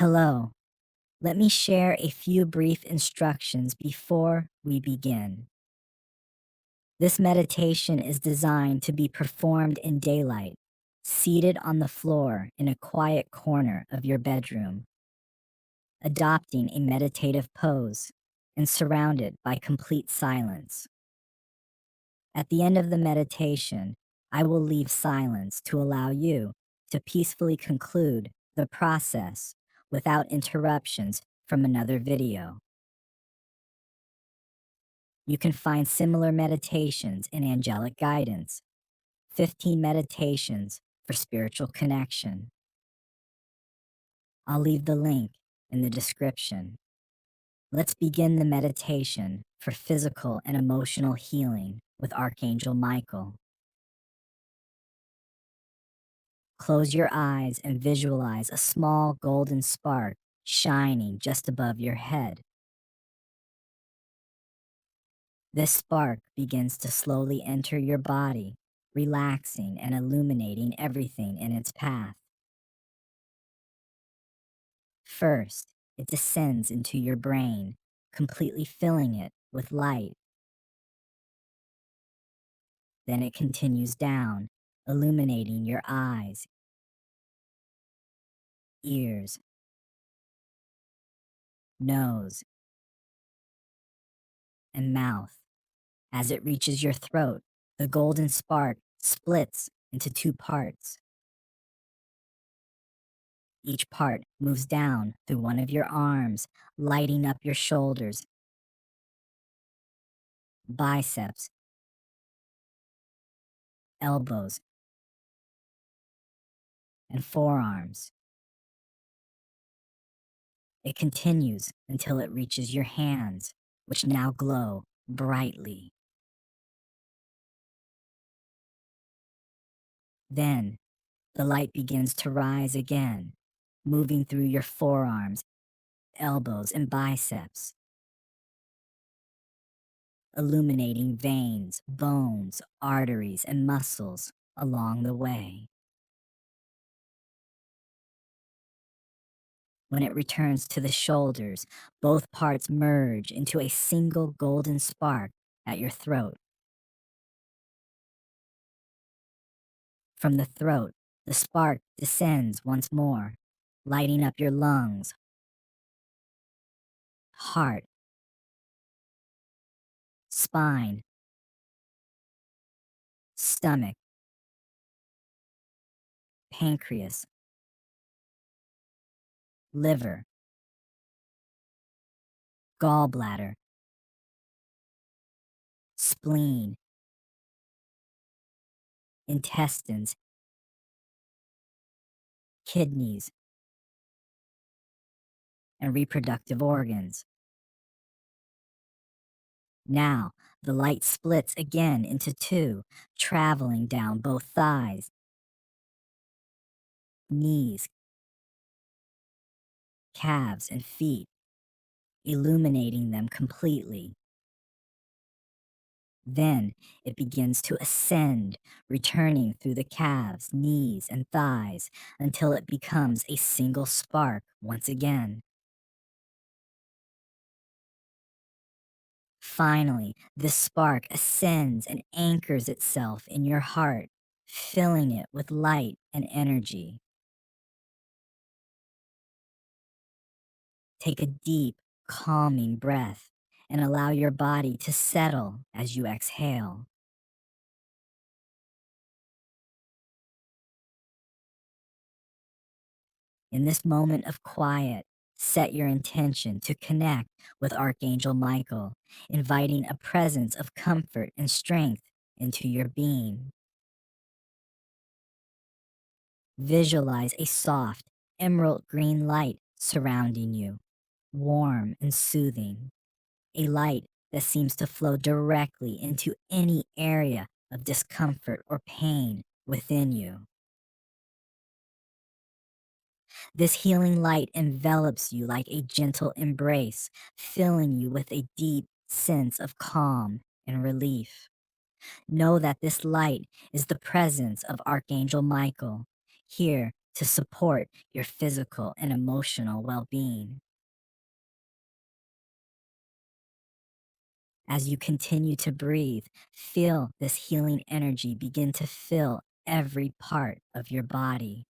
Hello. Let me share a few brief instructions before we begin. This meditation is designed to be performed in daylight, seated on the floor in a quiet corner of your bedroom, adopting a meditative pose and surrounded by complete silence. At the end of the meditation, I will leave silence to allow you to peacefully conclude the process without interruptions from another video. You can find similar meditations in Angelic Guidance, 15 meditations for spiritual connection. I'll leave the link in the description. Let's begin the meditation for physical and emotional healing with Archangel Michael. Close your eyes and visualize a small golden spark shining just above your head. This spark begins to slowly enter your body, relaxing and illuminating everything in its path. First, it descends into your brain, completely filling it with light. Then it continues down, illuminating your eyes, ears, nose, and mouth. As it reaches your throat, the golden spark splits into two parts. Each part moves down through one of your arms, lighting up your shoulders, biceps, elbows, and forearms. It continues until it reaches your hands, which now glow brightly. Then, the light begins to rise again, moving through your forearms, elbows, and biceps, illuminating veins, bones, arteries, and muscles along the way. When it returns to the shoulders, both parts merge into a single golden spark at your throat. From the throat, the spark descends once more, lighting up your lungs, heart, spine, stomach, pancreas, liver, gallbladder, spleen, intestines, kidneys, and reproductive organs. Now, the light splits again into two, traveling down both thighs, knees, calves, and feet, illuminating them completely. Then it begins to ascend, returning through the calves, knees, and thighs until it becomes a single spark once again. Finally, this spark ascends and anchors itself in your heart, filling it with light and energy. Take a deep, calming breath and allow your body to settle as you exhale. In this moment of quiet, set your intention to connect with Archangel Michael, inviting a presence of comfort and strength into your being. Visualize a soft, emerald green light surrounding you, warm and soothing. A light that seems to flow directly into any area of discomfort or pain within you. This healing light envelops you like a gentle embrace, filling you with a deep sense of calm and relief. Know that this light is the presence of Archangel Michael, here to support your physical and emotional well being. As you continue to breathe, feel this healing energy begin to fill every part of your body.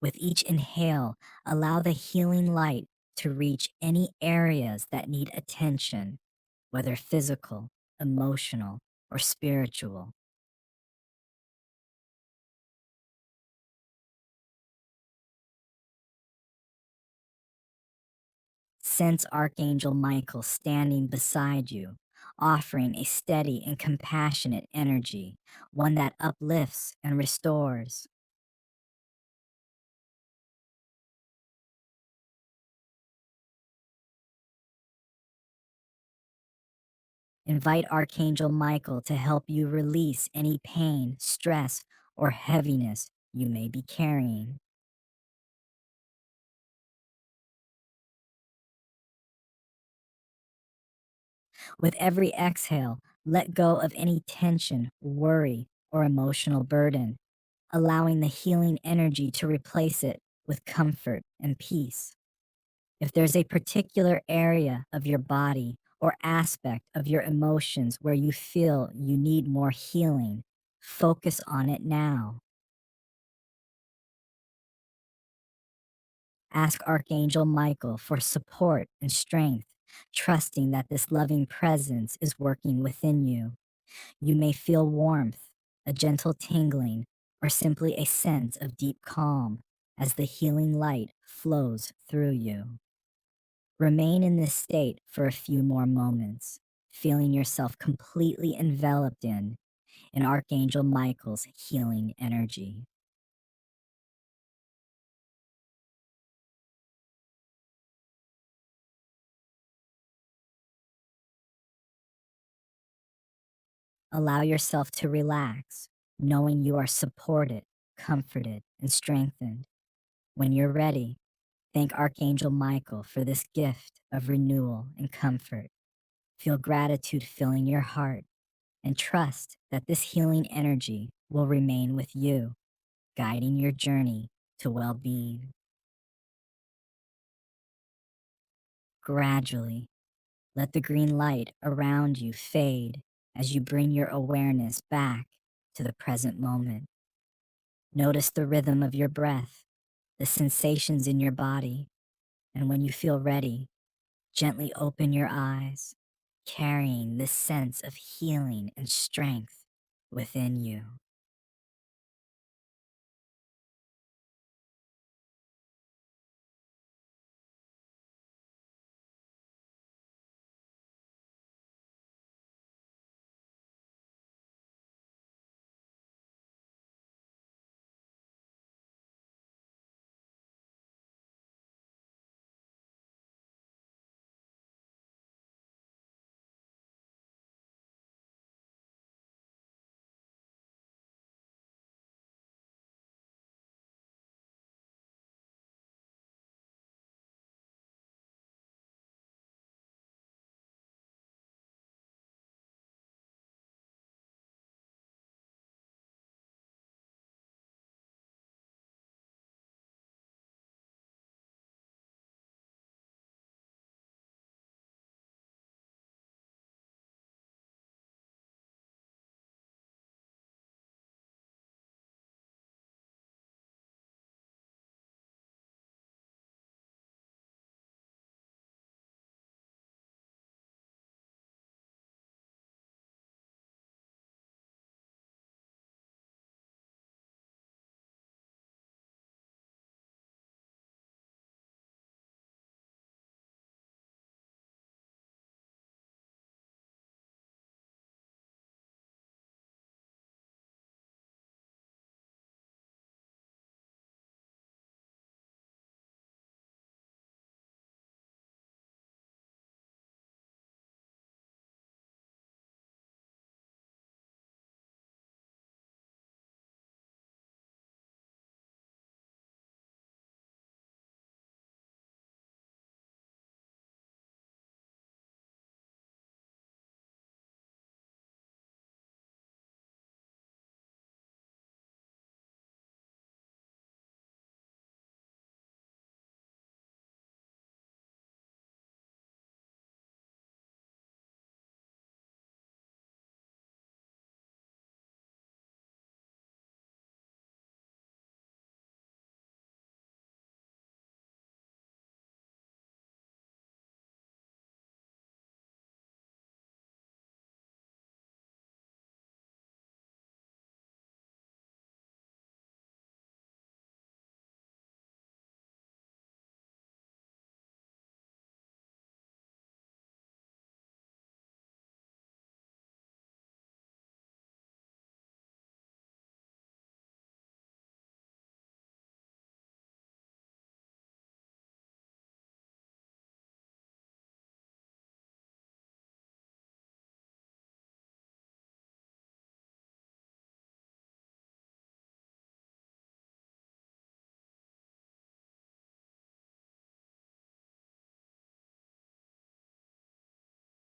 With each inhale, allow the healing light to reach any areas that need attention, whether physical, emotional, or spiritual. Sense Archangel Michael standing beside you, offering a steady and compassionate energy, one that uplifts and restores. Invite Archangel Michael to help you release any pain, stress, or heaviness you may be carrying. With every exhale, let go of any tension, worry, or emotional burden, allowing the healing energy to replace it with comfort and peace. If there's a particular area of your body or aspect of your emotions where you feel you need more healing, focus on it now. Ask Archangel Michael for support and strength, trusting that this loving presence is working within you. You may feel warmth, a gentle tingling, or simply a sense of deep calm as the healing light flows through you. Remain in this state for a few more moments, feeling yourself completely enveloped in Archangel Michael's healing energy. Allow yourself to relax, knowing you are supported, comforted, and strengthened. When you're ready, thank Archangel Michael for this gift of renewal and comfort. Feel gratitude filling your heart and trust that this healing energy will remain with you, guiding your journey to well being. Gradually, let the green light around you fade as you bring your awareness back to the present moment. Notice the rhythm of your breath, the sensations in your body, and when you feel ready, gently open your eyes, carrying this sense of healing and strength within you.